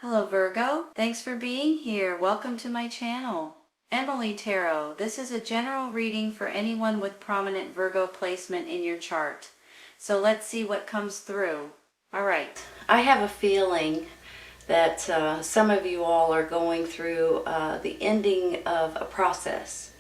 Hello Virgo, thanks for being here. Welcome to my channel. Emily Tarot. This is a general reading for anyone with prominent Virgo placement in your chart. So let's see what comes through. Alright, I have a feeling that some of you all are going through the ending of a process.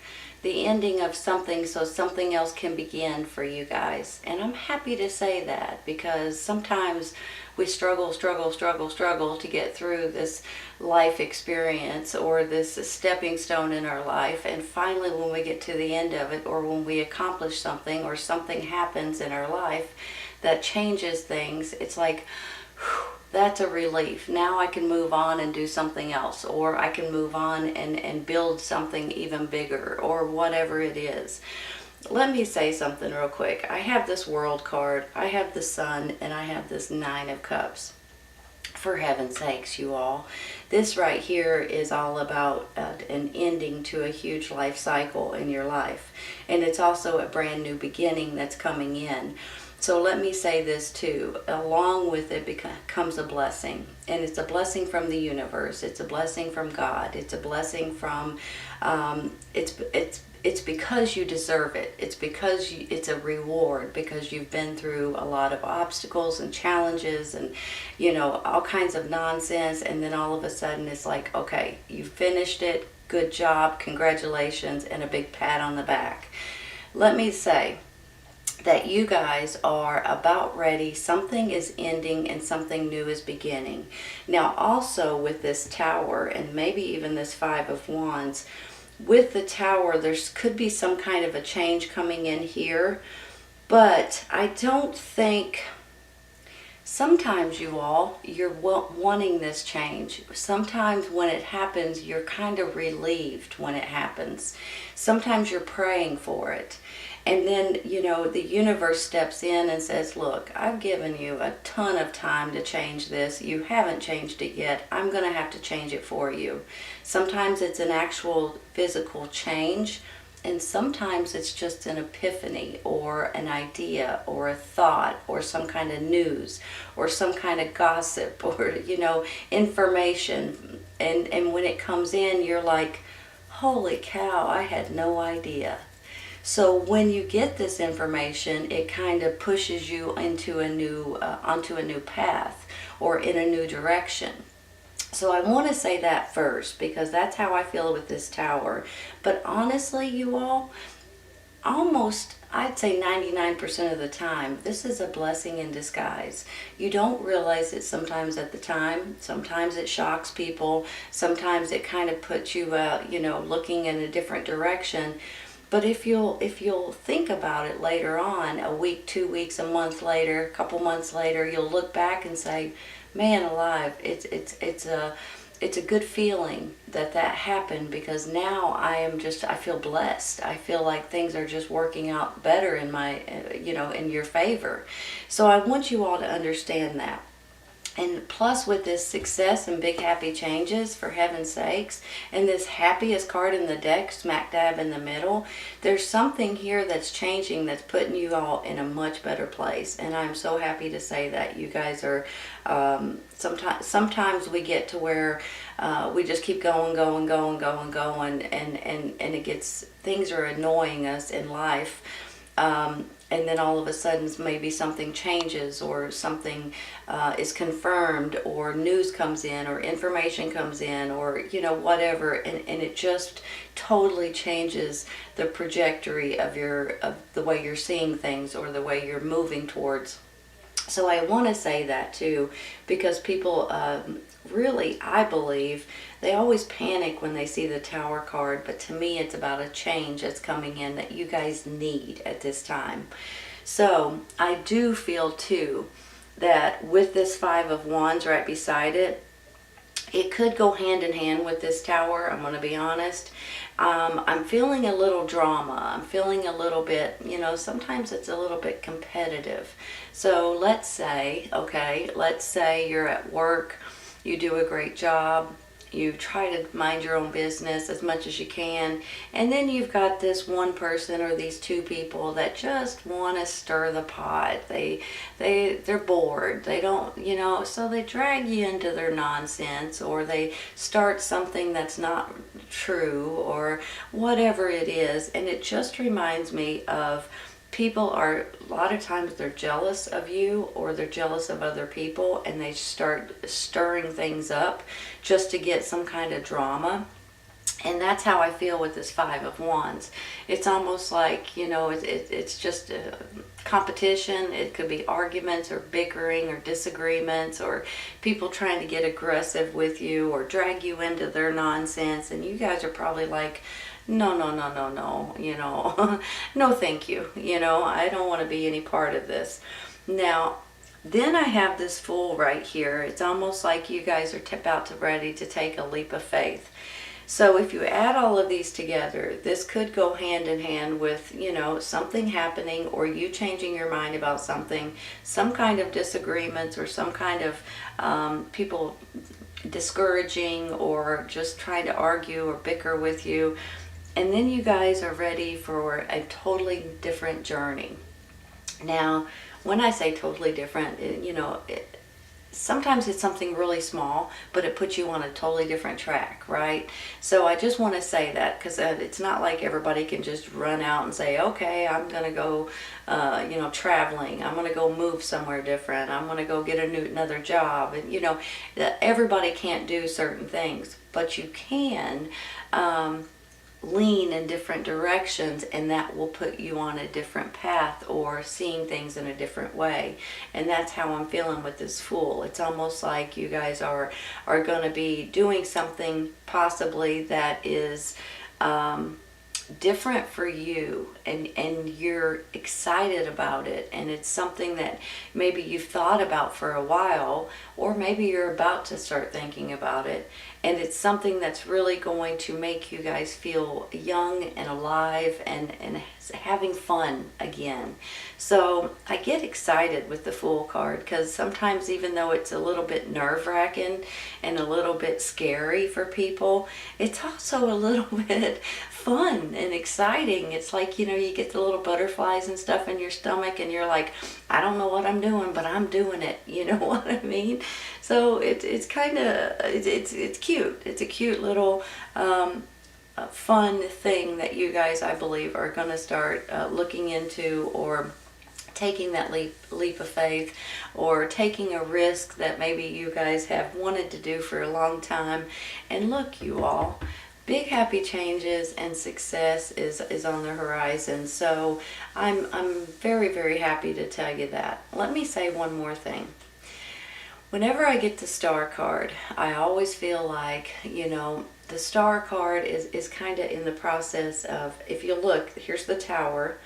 The ending of something so something else can begin for you guys. And I'm happy to say that because sometimes we struggle to get through this life experience or this stepping stone in our life. And finally, when we get to the end of it, or when we accomplish something or something happens in our life that changes things, it's like, whew, that's a relief. Now I can move on and do something else, or I can move on and build something even bigger, or whatever it is. Let me say something real quick. I have this World card, I have the Sun, and I have this Nine of Cups. For heaven's sakes, you all. This right here is all about an ending to a huge life cycle in your life. And it's also a brand new beginning that's coming in. So let me say this too, along with it comes a blessing, and it's a blessing from the universe, it's a blessing from God, it's a blessing from, it's because you deserve it, it's because it's a reward, because you've been through a lot of obstacles and challenges and, you know, all kinds of nonsense, and then all of a sudden it's like, okay, you finished it, good job, congratulations, and a big pat on the back. Let me say that you guys are about ready. Something is ending and something new is beginning. Now also with this Tower and maybe even this Five of Wands, with the Tower there could be some kind of a change coming in here, but I don't think, sometimes you all, you're wanting this change. Sometimes when it happens, you're kind of relieved when it happens. Sometimes you're praying for it. And then, you know, the universe steps in and says, look, I've given you a ton of time to change this. You haven't changed it yet. I'm going to have to change it for you. Sometimes it's an actual physical change, and sometimes it's just an epiphany or an idea or a thought or some kind of news or some kind of gossip or, you know, information. And when it comes in, you're like, holy cow, I had no idea. So when you get this information, it kind of pushes you into a new, onto a new path or in a new direction. So I want to say that first because that's how I feel with this Tower. But honestly, you all, almost, I'd say 99% of the time, this is a blessing in disguise. You don't realize it sometimes at the time. Sometimes it shocks people. Sometimes it kind of puts you, you know, looking in a different direction. But if you'll think about it later on, a week, 2 weeks, a month later, a couple months later, you'll look back and say, man alive, it's a good feeling that happened, because now I feel blessed. I feel like things are just working out better in my, you know, in your favor. So I want you all to understand that. And plus with this success and big happy changes, for heaven's sakes, and this happiest card in the deck, smack dab in the middle, there's something here that's changing, that's putting you all in a much better place. And I'm so happy to say that. You guys are, sometimes we get to where we just keep going, and it gets, things are annoying us in life. And then all of a sudden maybe something changes, or something is confirmed, or news comes in, or information comes in, or, you know, whatever, and it just totally changes the trajectory of the way you're seeing things, or the way you're moving towards. So I want to say that too, because people really, I believe, they always panic when they see the Tower card, but to me it's about a change that's coming in that you guys need at this time. So I do feel too that with this Five of Wands right beside it, it could go hand in hand with this Tower. I'm going to be honest. I'm feeling a little drama. I'm feeling a little bit, you know, sometimes it's a little bit competitive. So let's say, okay, let's say you're at work, you do a great job, you try to mind your own business as much as you can, and then you've got this one person or these two people that just want to stir the pot. They're bored. They don't, so they drag you into their nonsense, or they start something that's not true, or whatever it is. And it just reminds me of people are, a lot of times they're jealous of you, or they're jealous of other people, and they start stirring things up just to get some kind of drama. And that's how I feel with this Five of Wands. It's almost like, it's just a competition. It could be arguments or bickering or disagreements, or people trying to get aggressive with you or drag you into their nonsense. And you guys are probably like, no, no, no, no, no, no, thank you. I don't want to be any part of this. Now, then I have this Fool right here. It's almost like you guys are about to ready to take a leap of faith. So if you add all of these together, this could go hand in hand with, something happening, or you changing your mind about something, some kind of disagreements, or some kind of people discouraging or just trying to argue or bicker with you. And then you guys are ready for a totally different journey. Now, when I say totally different, sometimes it's something really small, but it puts you on a totally different track, right? So I just want to say that, because it's not like everybody can just run out and say, okay, I'm going to go, traveling. I'm going to go move somewhere different. I'm going to go get another job. And, everybody can't do certain things, but you can lean in different directions, and that will put you on a different path, or seeing things in a different way. And that's how I'm feeling with this Fool. It's almost like you guys are going to be doing something possibly that is different for you, and you're excited about it, and it's something that maybe you've thought about for a while, or maybe you're about to start thinking about it, and it's something that's really going to make you guys feel young and alive and having fun again. So I get excited with the Fool card, because sometimes, even though it's a little bit nerve-wracking and a little bit scary for people, it's also a little bit fun and exciting. It's like, you get the little butterflies and stuff in your stomach, and you're like, I don't know what I'm doing, but I'm doing it. You know what I mean? So it's kind of, it's cute. It's a cute little fun thing that you guys, I believe, are going to start looking into, or taking that leap of faith, or taking a risk that maybe you guys have wanted to do for a long time. And look, you all, big happy changes and success is on the horizon. So I'm very, very happy to tell you that. Let me say one more thing. Whenever I get the Star card, I always feel like, the Star card is kind of in the process of, if you look, here's the Tower,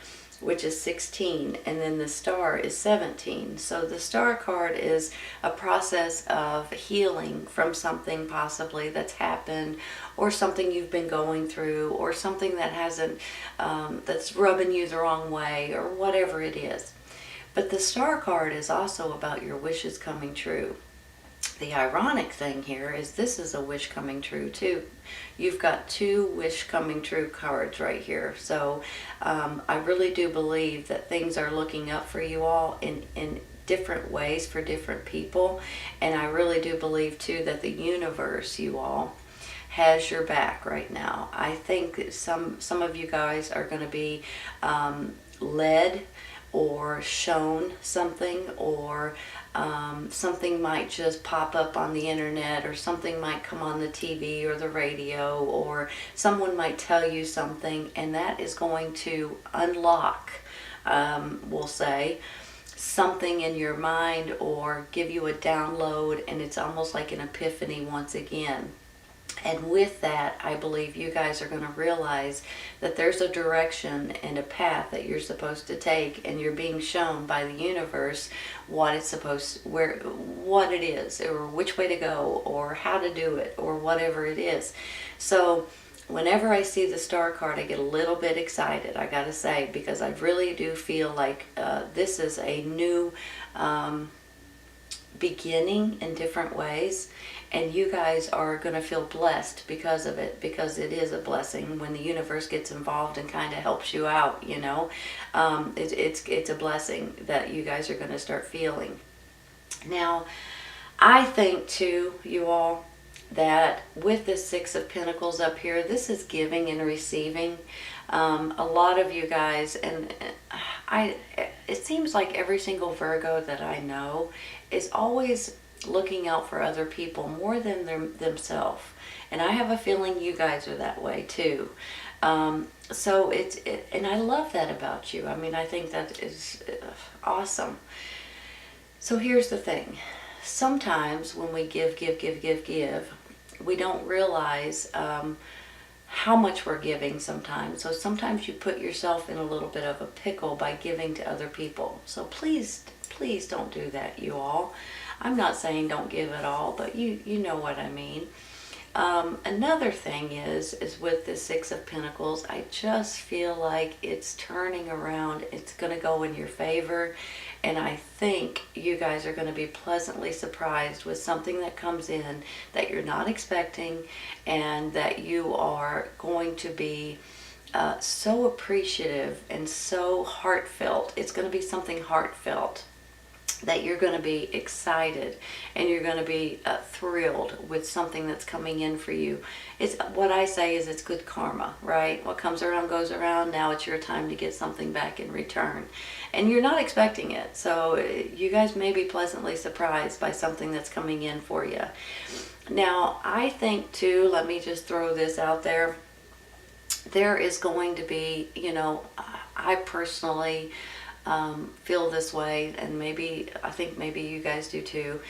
which is 16, and then the Star is 17. So the Star card is a process of healing from something possibly that's happened, or something you've been going through, or something that hasn't, that's rubbing you the wrong way, or whatever it is. But the Star card is also about your wishes coming true. The ironic thing here is this is a wish coming true too. You've got two wish coming true cards right here. So I really do believe that things are looking up for you all in different ways for different people. And I really do believe too that the universe, you all, has your back right now. I think that some of you guys are going to be led or shown something, or something might just pop up on the internet, or something might come on the TV or the radio, or someone might tell you something, and that is going to unlock, we'll say, something in your mind, or give you a download, and it's almost like an epiphany once again. And with that, I believe you guys are going to realize that there's a direction and a path that you're supposed to take, and you're being shown by the universe what it's what it is, or which way to go, or how to do it, or whatever it is. So whenever I see the Star card, I get a little bit excited, I gotta say, because I really do feel like this is a new beginning in different ways, and you guys are going to feel blessed because of it, because it is a blessing when the universe gets involved and kind of helps you out, you know. It's a blessing that you guys are going to start feeling. Now, I think too, you all, that with this Six of Pentacles up here, this is giving and receiving. A lot of you guys, and it seems like every single Virgo that I know is always looking out for other people more than themselves. And I have a feeling you guys are that way too. So and I love that about you. I mean, I think that is awesome. So here's the thing. Sometimes when we give, we don't realize how much we're giving sometimes. So sometimes you put yourself in a little bit of a pickle by giving to other people. So please don't do that, you all. I'm not saying don't give at all, but you know what I mean. Another thing is with the Six of Pentacles, I just feel like it's turning around. It's going to go in your favor. And I think you guys are going to be pleasantly surprised with something that comes in that you're not expecting, and that you are going to be so appreciative and so heartfelt. It's going to be something heartfelt, that you're going to be excited and you're going to be thrilled with something that's coming in for you. It's what I say is it's good karma, right? What comes around goes around. Now it's your time to get something back in return, and you're not expecting it. So you guys may be pleasantly surprised by something that's coming in for you. Now, I think too, let me just throw this out there. There is going to be, you know, I personally feel this way, and I think maybe you guys do too.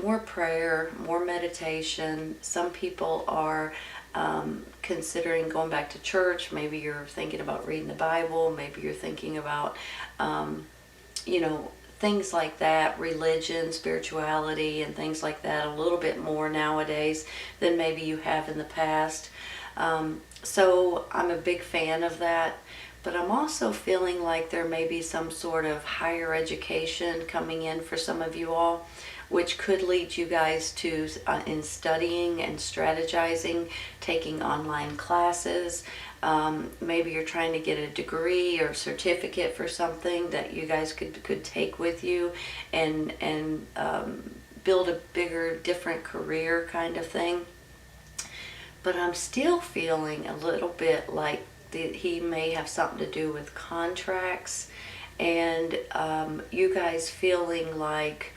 More prayer, more meditation. Some people are considering going back to church. Maybe you're thinking about reading the Bible. Maybe you're thinking about, you know, things like that, religion, spirituality, and things like that a little bit more nowadays than maybe you have in the past. So I'm a big fan of that. But I'm also feeling like there may be some sort of higher education coming in for some of you all, which could lead you guys to, in studying and strategizing, taking online classes. Maybe you're trying to get a degree or certificate for something that you guys could take with you and build a bigger, different career kind of thing. But I'm still feeling a little bit like he may have something to do with contracts, and you guys feeling like,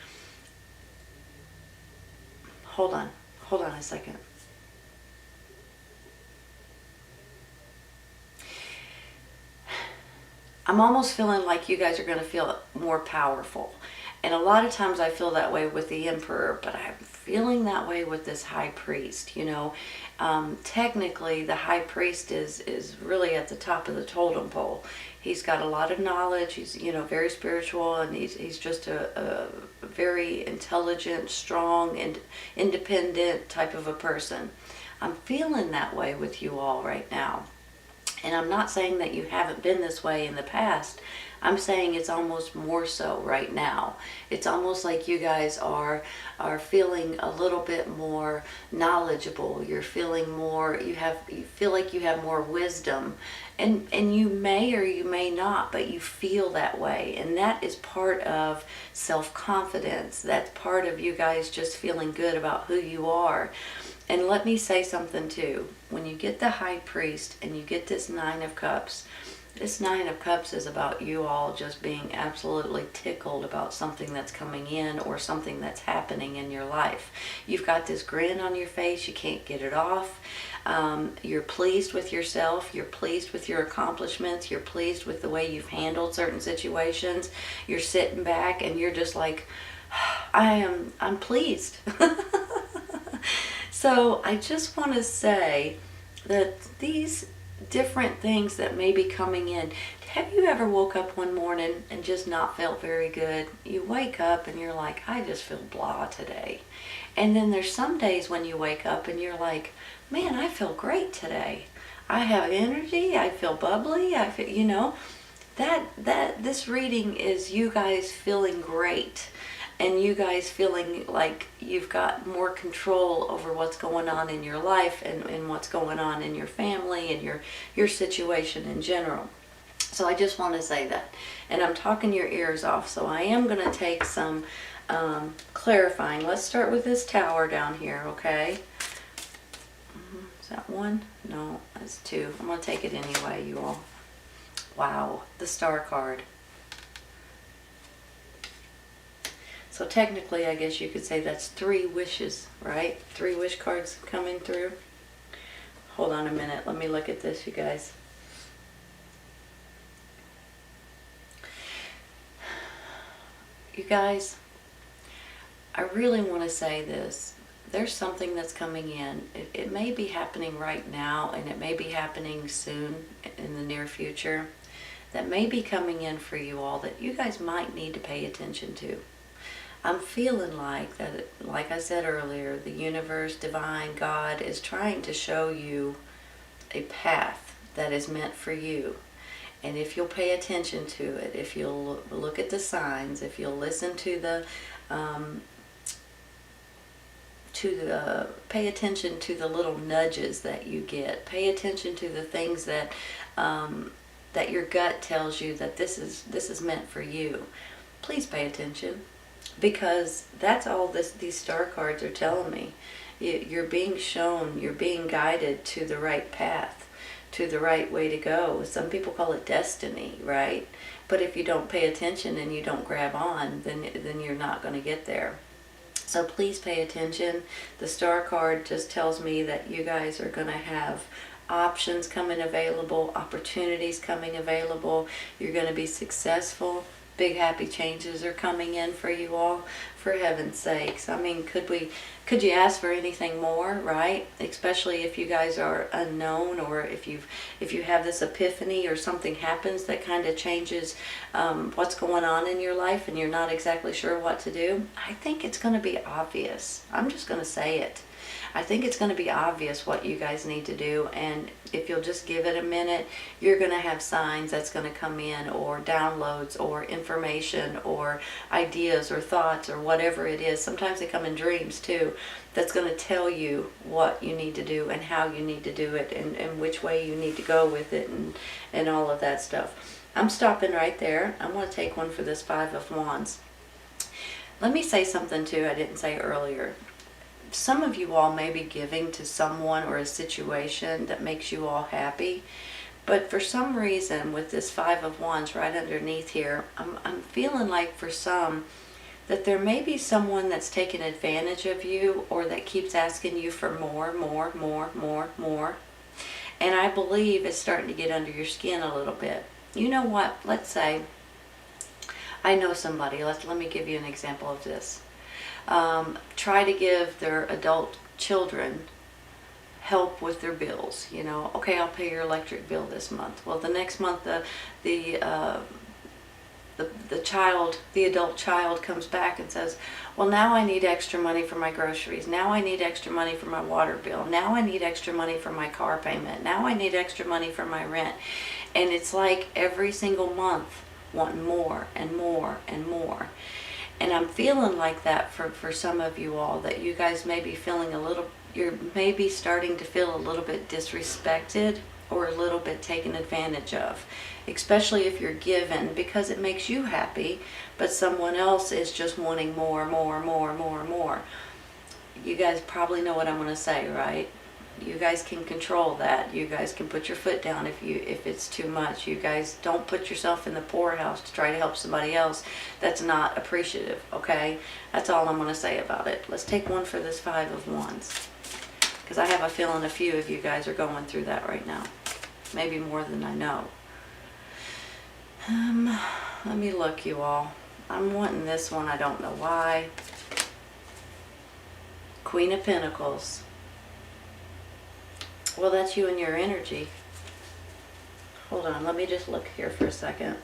hold on a second. I'm almost feeling like you guys are going to feel more powerful. And a lot of times I feel that way with the Emperor, but I'm feeling that way with this High Priest, you know. Technically, the High Priest is really at the top of the totem pole. He's got a lot of knowledge. He's, you know, very spiritual, and he's just a very intelligent, strong, and independent type of a person. I'm feeling that way with you all right now. And I'm not saying that you haven't been this way in the past. I'm saying it's almost more so right now. It's almost like you guys are feeling a little bit more knowledgeable. You're feeling more, you feel like you have more wisdom. And you may or you may not, but you feel that way. And that is part of self-confidence. That's part of you guys just feeling good about who you are. And let me say something too. When you get the High Priest and you get this Nine of Cups, this Nine of Cups is about you all just being absolutely tickled about something that's coming in or something that's happening in your life. You've got this grin on your face. You can't get it off. You're pleased with yourself. You're pleased with your accomplishments. You're pleased with the way you've handled certain situations. You're sitting back and you're just like, I'm pleased. So I just want to say that these different things that may be coming in. Have you ever woke up one morning and just not felt very good? You wake up and you're like, I just feel blah today. And then there's some days when you wake up and you're like, man, I feel great today. I have energy. I feel bubbly. I feel, you know, that this reading is you guys feeling great. and you guys feeling like you've got more control over what's going on in your life and what's going on in your family and your situation in general. So I just want to say that. And I'm talking your ears off, so I am going to take some clarifying. Let's start with this Tower down here, okay? Is that one? No, that's two. I'm going to take it anyway, you all. Wow, the Star card. So technically, I guess you could say that's 3 wishes, right? 3 wish cards coming through. Hold on a minute. Let me look at this, you guys. You guys, I really want to say this. There's something that's coming in. It may be happening right now, and it may be happening soon in the near future. That may be coming in for you all that you guys might need to pay attention to. I'm feeling like that, like I said earlier, the universe, divine, God is trying to show you a path that is meant for you. And if you'll pay attention to it, if you'll look at the signs, if you'll listen to pay attention to the little nudges that you get, pay attention to the things that that your gut tells you that this is meant for you. Please pay attention, because that's all these star cards are telling me. You're being shown, you're being guided to the right path, to the right way to go. Some people call it destiny, right? But if you don't pay attention and you don't grab on, then you're not going to get there. So please pay attention. The Star card just tells me that you guys are going to have options coming available, opportunities coming available. You're going to be successful. Big happy changes are coming in for you all, for heaven's sakes. I mean, could you ask for anything more, right? Especially if you guys are unknown, or if you have this epiphany or something happens that kind of changes what's going on in your life and you're not exactly sure what to do. I think it's going to be obvious. I'm just going to say it. I think it's going to be obvious what you guys need to do, and if you'll just give it a minute, you're going to have signs that's going to come in, or downloads, or information, or ideas, or thoughts, or whatever it is. Sometimes they come in dreams too, that's going to tell you what you need to do and how you need to do it, and which way you need to go with it, and all of that stuff. I'm stopping right there. I'm going to take one for this 5 of Wands. Let me say something too I didn't say earlier. Some of you all may be giving to someone or a situation that makes you all happy, but for some reason with this 5 of Wands right underneath here, I'm feeling like for some that there may be someone that's taking advantage of you, or that keeps asking you for more. And I believe it's starting to get under your skin a little bit. You know what? Let's say I know somebody. Let me give you an example of this. Try to give their adult children help with their bills. You know, okay, I'll pay your electric bill this month. Well, the next month the adult child comes back and says, well, now I need extra money for my groceries. Now I need extra money for my water bill. Now I need extra money for my car payment. Now I need extra money for my rent. And it's like every single month wanting more and more and more. And I'm feeling like that for some of you all, that you guys may be feeling you're maybe starting to feel a little bit disrespected, or a little bit taken advantage of, especially if you're given because it makes you happy, but someone else is just wanting more. You guys probably know what I'm going to say, right? You guys can control that. You guys can put your foot down if it's too much. You guys don't put yourself in the poorhouse to try to help somebody else that's not appreciative, okay? That's all I'm going to say about it. Let's take one for this 5 of Wands, because I have a feeling a few of you guys are going through that right now. Maybe more than I know. Let me look, you all. I'm wanting this one. I don't know why. Queen of Pentacles. Well, that's you and your energy. Hold on, let me just look here for a second.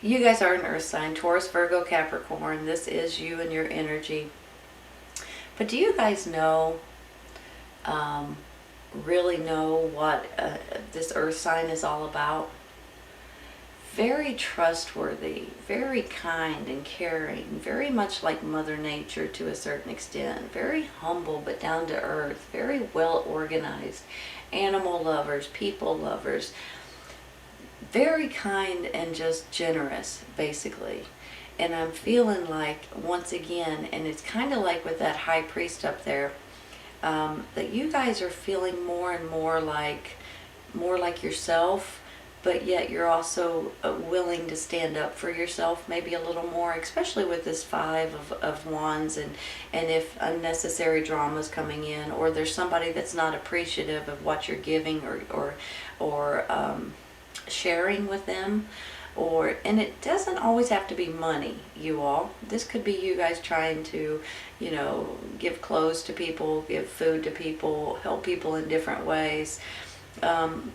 You guys are an earth sign, Taurus, Virgo, Capricorn. This is you and your energy. But do you guys know really know what this earth sign is all about. Very trustworthy, very kind and caring, very much like Mother Nature to a certain extent, very humble but down to earth, very well organized, animal lovers, people lovers, very kind and just generous, basically. And I'm feeling like, once again, and it's kind of like with that high priest up there, that you guys are feeling more and more like yourself, but yet you're also willing to stand up for yourself maybe a little more, especially with this Five of Wands, and if unnecessary drama's coming in, or there's somebody that's not appreciative of what you're giving or sharing with them, and it doesn't always have to be money, you all. This could be you guys trying to, give clothes to people, give food to people, help people in different ways.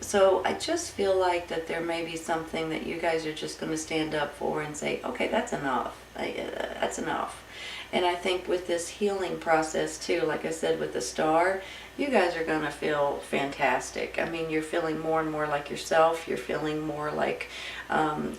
So I just feel like that there may be something that you guys are just going to stand up for and say, okay, that's enough. That's enough. And I think with this healing process too, like I said, with the star, you guys are going to feel fantastic. I mean, you're feeling more and more like yourself. You're feeling more like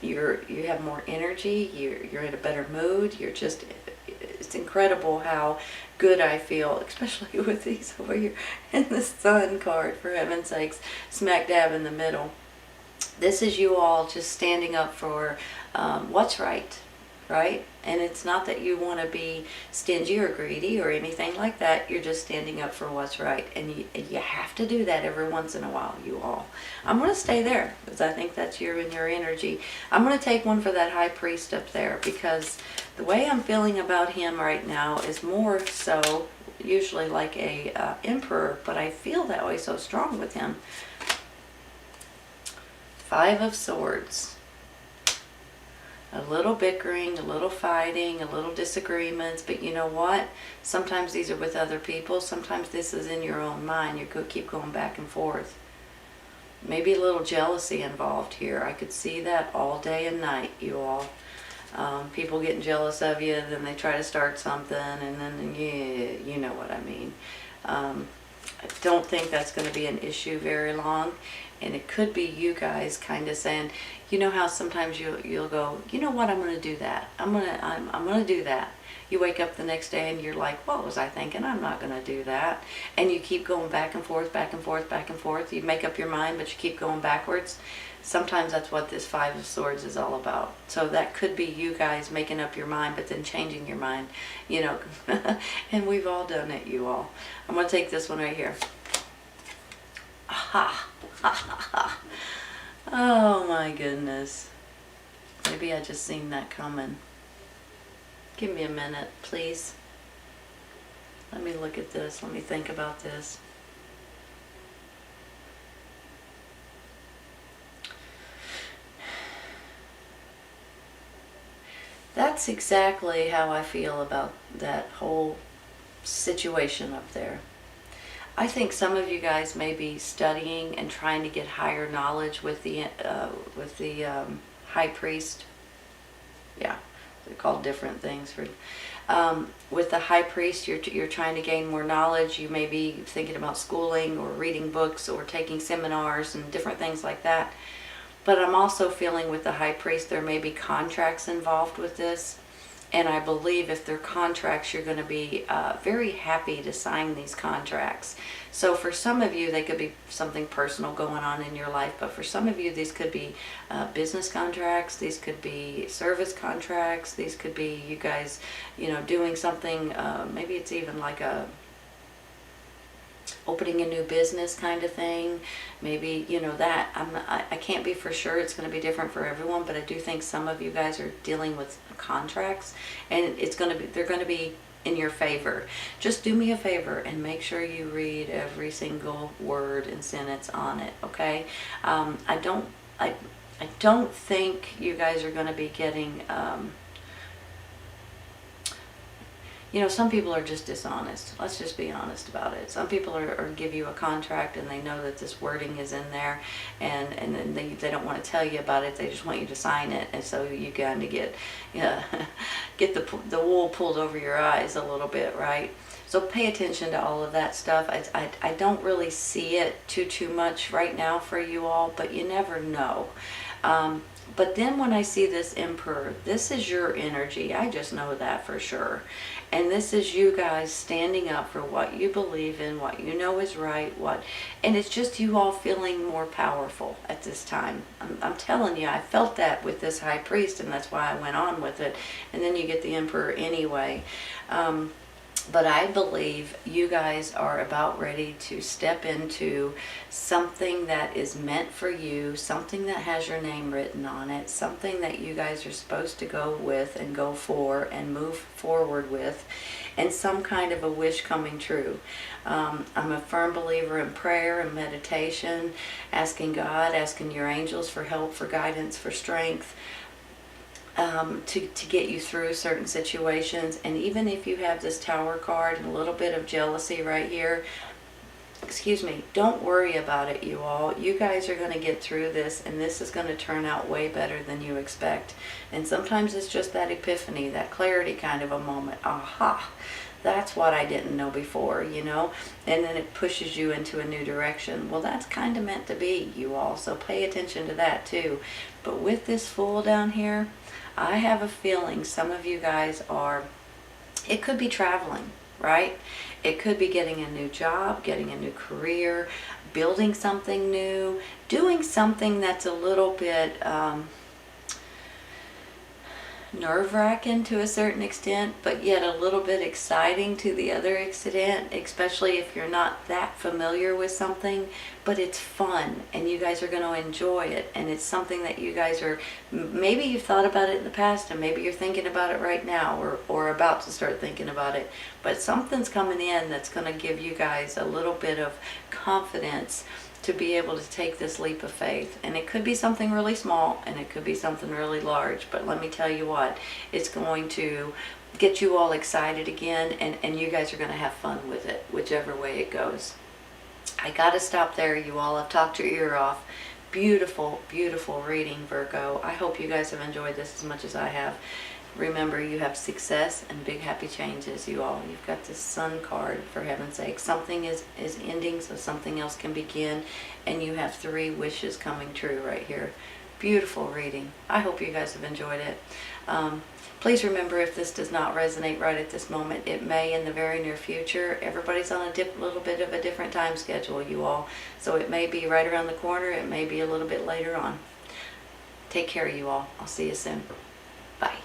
you have more energy. You're in a better mood. It's incredible how good I feel, especially with these over here, and the Sun card, for heaven's sakes, smack dab in the middle. This is you all just standing up for what's right? And it's not that you want to be stingy or greedy or anything like that. You're just standing up for what's right, and you have to do that every once in a while, you all. I'm going to stay there because I think that's you and your energy. I'm going to take one for that high priest up there, because the way I'm feeling about him right now is more so usually like a emperor, but I feel that way so strong with him. Five of Swords. A little bickering, a little fighting, a little disagreements, but you know what? Sometimes these are with other people. Sometimes this is in your own mind. You could keep going back and forth. Maybe a little jealousy involved here. I could see that all day and night, you all. People getting jealous of you, then they try to start something, and then, yeah, you know what I mean. I don't think that's going to be an issue very long. And it could be you guys kind of saying, you know how sometimes you'll go, you know what, I'm going to do that. I'm going to do that. You wake up the next day and you're like, what was I thinking? I'm not going to do that. And you keep going back and forth, back and forth, back and forth. You make up your mind, but you keep going backwards. Sometimes that's what this Five of Swords is all about. So that could be you guys making up your mind, but then changing your mind, and we've all done it, you all. I'm going to take this one right here. Aha. Oh my goodness. Maybe I just seen that coming. Give me a minute, please. Let me look at this. Let me think about this. That's exactly how I feel about that whole situation up there. I think some of you guys may be studying and trying to get higher knowledge with the high priest. Yeah, they're called different things. With the high priest, you're trying to gain more knowledge. You may be thinking about schooling or reading books or taking seminars and different things like that. But I'm also feeling with the high priest there may be contracts involved with this. And I believe if they're contracts, you're going to be very happy to sign these contracts. So for some of you, they could be something personal going on in your life. But for some of you, these could be business contracts. These could be service contracts. These could be you guys, doing something. Maybe it's even like opening a new business kind of thing. Maybe, that. I can't be for sure. It's going to be different for everyone, but I do think some of you guys are dealing with contracts, and they're going to be in your favor. Just do me a favor and make sure you read every single word and sentence on it, okay? I don't think you guys are going to be getting some people are just dishonest. Let's just be honest about it. Some people are give you a contract and they know that this wording is in there, and then they don't want to tell you about it. They just want you to sign it, and so you kind of get the wool pulled over your eyes a little bit, right? So pay attention to all of that stuff. I don't really see it too much right now for you all, but you never know. But then when I see this Emperor, this is your energy. I just know that for sure. And this is you guys standing up for what you believe in, what you know is right, and it's just you all feeling more powerful at this time. I'm telling you, I felt that with this High Priest, and that's why I went on with it. And then you get the Emperor anyway. But I believe you guys are about ready to step into something that is meant for you, something that has your name written on it, something that you guys are supposed to go with and go for and move forward with, and some kind of a wish coming true. I'm a firm believer in prayer and meditation, asking God, asking your angels for help, for guidance, for strength. To get you through certain situations. And even if you have this Tower card and a little bit of jealousy right here, excuse me, don't worry about it, you all. You guys are going to get through this, and this is going to turn out way better than you expect. And sometimes it's just that epiphany, that clarity kind of a moment. Aha, that's what I didn't know before, you know? And then it pushes you into a new direction. Well, that's kind of meant to be, you all. So pay attention to that too. But with this Fool down here, I have a feeling some of you guys are, it could be traveling, right? It could be getting a new job, getting a new career, building something new, doing something that's a little bit nerve-wracking to a certain extent, but yet a little bit exciting to the other extent, especially if you're not that familiar with something. But it's fun, and you guys are going to enjoy it, and it's something that you guys are, maybe you've thought about it in the past, and maybe you're thinking about it right now, or about to start thinking about it. But something's coming in that's going to give you guys a little bit of confidence to be able to take this leap of faith. And it could be something really small, and it could be something really large, but let me tell you what, it's going to get you all excited again, and you guys are going to have fun with it, whichever way it goes. I gotta stop there, you all. I've talked your ear off. Beautiful, beautiful reading, Virgo. I hope you guys have enjoyed this as much as I have. Remember, you have success and big happy changes, you all. You've got this Sun card, for heaven's sake. Something is ending so something else can begin, and you have 3 wishes coming true right here. Beautiful reading. I hope you guys have enjoyed it. Please remember, if this does not resonate right at this moment, it may in the very near future. Everybody's on a little bit of a different time schedule, you all. So it may be right around the corner. It may be a little bit later on. Take care, you all. I'll see you soon. Bye.